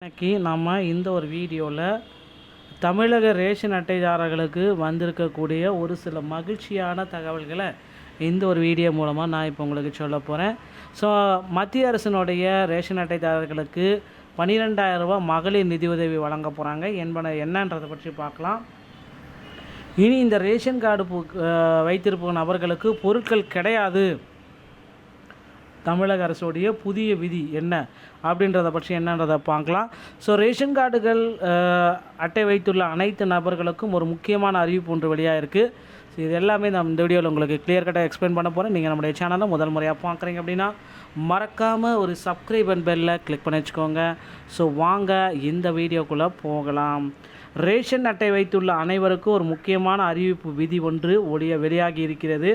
இன்னைக்கு நம்ம இந்த ஒரு வீடியோவில் தமிழக ரேஷன் அட்டைதாரர்களுக்கு வந்திருக்கக்கூடிய ஒரு சில மகிழ்ச்சியான தகவல்களை இந்த ஒரு வீடியோ மூலமாக நான் இப்போ உங்களுக்கு சொல்ல போகிறேன். ஸோ மத்திய அரசினுடைய ரேஷன் அட்டைதாரர்களுக்கு 12,000 ரூபா மகளிர் நிதி உதவி வழங்க போகிறாங்க என்னன்றதை பற்றி பார்க்கலாம். இனி இந்த ரேஷன் கார்டு வைத்திருக்கும் நபர்களுக்கு பொருட்கள் கிடையாது. தமிழக அரசுடைய புதிய விதி என்ன அப்படின்றத பற்றி என்னன்றதை பார்க்கலாம். ஸோ ரேஷன் கார்டுகள் அட்டை வைத்துள்ள அனைத்து நபர்களுக்கும் ஒரு முக்கியமான அறிவிப்பு ஒன்று வெளியாக இருக்குது. ஸோ இது எல்லாமே நான் இந்த வீடியோவில் உங்களுக்கு கிளியர் கட்டாக எக்ஸ்பிளைன் பண்ண போகிறேன். நீங்கள் நம்முடைய சேனலை முதல் முறையாக பார்க்குறீங்க அப்படின்னா மறக்காமல் ஒரு சப்ஸ்கிரைப் அண்ட் பெல்லை கிளிக் பண்ணி வச்சுக்கோங்க. ஸோ வாங்க இந்த வீடியோக்குள்ளே போகலாம். ரேஷன் அட்டை வைத்துள்ள அனைவருக்கும் ஒரு முக்கியமான அறிவிப்பு விதி ஒன்று வெளியாகி இருக்கிறது.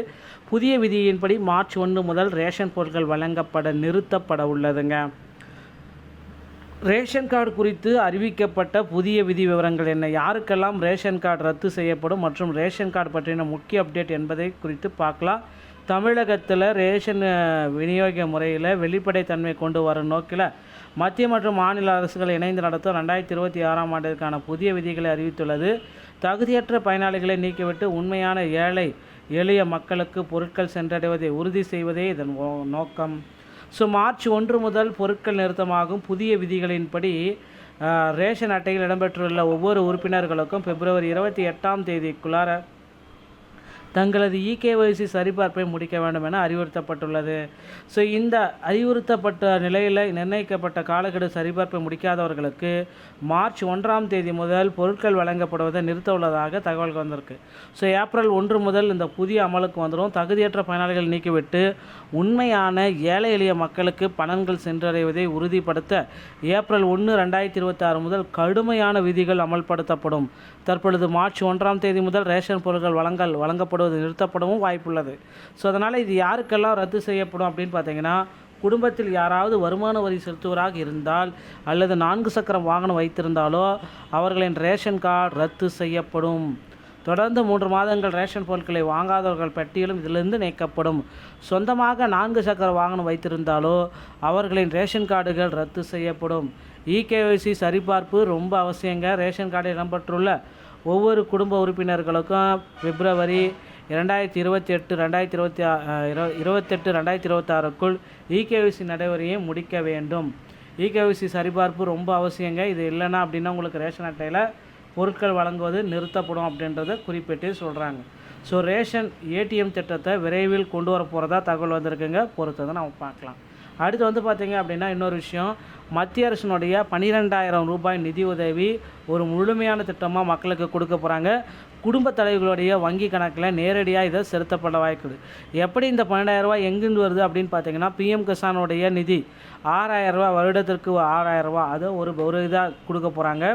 புதிய விதியின்படி மார்ச் 1 முதல் ரேஷன் பொருட்கள் வழங்கப்பட நிறுத்தப்பட உள்ளதுங்க. ரேஷன் கார்டு குறித்து அறிவிக்கப்பட்ட புதிய விதி விவரங்கள் என்ன, யாருக்கெல்லாம் ரேஷன் கார்டு ரத்து செய்யப்படும் மற்றும் ரேஷன் கார்டு பற்றின முக்கிய அப்டேட் என்பதை குறித்து பார்க்கலாம். தமிழகத்தில் ரேஷன் விநியோக முறையில் வெளிப்படைத்தன்மை கொண்டு வரும் நோக்கில் மத்திய மற்றும் மாநில அரசுகள் இணைந்து நடத்தும் 2026ஆம் ஆண்டிற்கான புதிய விதிகளை அறிவித்துள்ளது. தகுதியற்ற பயனாளிகளை நீக்கிவிட்டு உண்மையான எளிய மக்களுக்கு பொருட்கள் சென்றடைவதை உறுதி செய்வதே இதன் நோக்கம். ஸோ மார்ச் 1 முதல் பொருட்கள் நிறுத்தமாகும். புதிய விதிகளின்படி ரேஷன் அட்டையில் இடம்பெற்றுள்ள ஒவ்வொரு உறுப்பினர்களுக்கும் பிப்ரவரி 28ஆம் தேதிக்குள்ளார தங்களது இகேஒய்சி சரிபார்ப்பை முடிக்க வேண்டும் என அறிவுறுத்தப்பட்டுள்ளது. ஸோ இந்த அறிவுறுத்தப்பட்ட நிலையில் நிர்ணயிக்கப்பட்ட காலக்கெடு சரிபார்ப்பை முடிக்காதவர்களுக்கு மார்ச் 1ஆம் தேதி முதல் பொருட்கள் வழங்கப்படுவதை நிறுத்த உள்ளதாக தகவல் வந்திருக்கு. ஸோ ஏப்ரல் 1 முதல் இந்த புதிய அமலுக்கு வந்துடும். தகுதியற்ற பயனாளிகள் நீக்கிவிட்டு உண்மையான ஏழை எளிய மக்களுக்கு பணங்கள் சென்றடைவதை உறுதிப்படுத்த ஏப்ரல் 1, 2026 முதல் கடுமையான விதிகள் அமல்படுத்தப்படும். தற்பொழுது மார்ச் 1ஆம் தேதி முதல் ரேஷன் பொருட்கள் வழங்கப்படுவது நிறுத்தப்படவும் வாய்ப்புள்ளது. ஸோ அதனால் இது யாருக்கெல்லாம் ரத்து செய்யப்படும் அப்படின்னு பார்த்தீங்கன்னா, குடும்பத்தில் யாராவது வருமான வரி செலுத்துவராக இருந்தால் அல்லது 4 சக்கரம் வாகனம் வைத்திருந்தாலோ அவர்களின் ரேஷன் கார்டு ரத்து செய்யப்படும். தொடர்ந்து 3 மாதங்கள் ரேஷன் பொருட்களை வாங்காதவர்கள் பட்டியலும் இதிலிருந்து நீக்கப்படும். சொந்தமாக 4 சக்கர வாகனம் வைத்திருந்தாலோ அவர்களின் ரேஷன் கார்டுகள் ரத்து செய்யப்படும். இகேஒய்சி சரிபார்ப்பு ரொம்ப அவசியங்க. ரேஷன் கார்டில் இடம்பெற்றுள்ள ஒவ்வொரு குடும்ப உறுப்பினர்களுக்கும் பிப்ரவரி 2026க்குள் இகேஒய்சி நடைமுறையை முடிக்க வேண்டும். இகேஒய்சி சரிபார்ப்பு ரொம்ப அவசியங்க. இது இல்லைன்னா அப்படின்னா உங்களுக்கு ரேஷன் அட்டையில் பொருட்கள் வழங்குவது நிறுத்தப்படும் அப்படின்றத குறிப்பிட்டு சொல்கிறாங்க. ஸோ ரேஷன் ஏடிஎம் திட்டத்தை விரைவில் கொண்டு வர போகிறதா தகவல் வந்திருக்குங்க. பொறுத்ததை நம்ம பார்க்கலாம். அடுத்து பார்த்திங்க அப்படின்னா இன்னொரு விஷயம், மத்திய அரசினுடைய 12,000 ரூபாய் நிதி உதவி ஒரு முழுமையான திட்டமாக மக்களுக்கு கொடுக்க போகிறாங்க. குடும்ப தலைவர்களுடைய வங்கி கணக்கில் நேரடியாக இதை செலுத்தப்பட வாய்க்குது. எப்படி இந்த 12,000 ரூபாய் எங்கிருந்து வருது அப்படின்னு பார்த்தீங்கன்னா, பிஎம் கிசானுடைய நிதி 6,000 ரூபா, வருடத்திற்கு 6,000 ரூபா, அதை ஒரு இதாக கொடுக்க போகிறாங்க.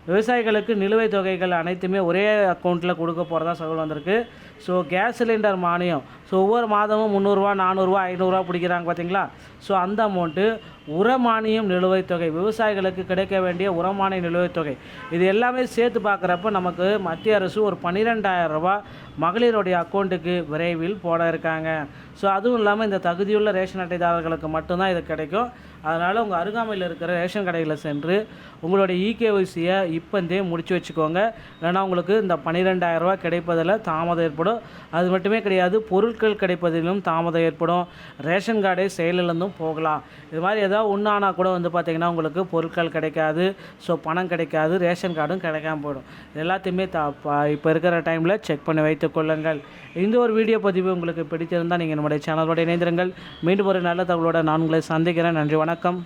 விவசாயிகளுக்கு நிலுவைத் தொகைகள் அனைத்துமே ஒரே அக்கௌண்ட்டில் கொடுக்க போகிறதா தகவல் வந்திருக்கு. ஸோ கேஸ் சிலிண்டர் மானியம், ஸோ ஒவ்வொரு மாதமும் 300 ரூபா, 400 ரூபா, 500 ரூபா பிடிக்கிறாங்க பார்த்தீங்களா. ஸோ அந்த அமௌண்ட்டு உரமானியம் நிலுவைத் தொகை, விவசாயிகளுக்கு கிடைக்க வேண்டிய உரமானிய நிலுவைத் தொகை, இது எல்லாமே சேர்த்து பார்க்குறப்ப நமக்கு மத்திய அரசு ஒரு 12,000 ரூபா மகளிருடைய அக்கௌண்ட்டுக்கு விரைவில் போட இருக்காங்க. ஸோ அதுவும் இல்லாமல் இந்த தகுதியுள்ள ரேஷன் அட்டைதாரர்களுக்கு மட்டும்தான் இது கிடைக்கும். அதனால் உங்கள் அருகாமையில் இருக்கிற ரேஷன் கடையில் சென்று உங்களுடைய இகேஒய்சியை இப்போந்தே முடிச்சு வச்சுக்கோங்க. இல்லைனா உங்களுக்கு இந்த 12,000 ரூபா கிடைப்பதில் தாமதம் ஏற்படும். அது மட்டுமே கிடையாது, பொருட்கள் கிடைப்பதிலும் தாமதம் ஏற்படும். ரேஷன் கார்டை செயலிழந்தும் போகலாம். இது மாதிரி ஏதாவது ஒன்றானா கூட பார்த்திங்கன்னா உங்களுக்கு பொருட்கள் கிடைக்காது. ஸோ பணம் கிடைக்காது, ரேஷன் கார்டும் கிடைக்காம போயிடும். எல்லாத்தையுமே இப்போ இருக்கிற டைமில் செக் பண்ணி வைத்துக் கொள்ளுங்கள். இந்த ஒரு வீடியோ பதிவு உங்களுக்கு பிடித்திருந்தால் நீங்கள் நம்முடைய சேனலோடு இணைந்திருங்கள். மீண்டும் ஒரு நல்ல தகவலோடு நான் உங்களை சந்திக்கிறேன். நன்றி, வணக்கம்.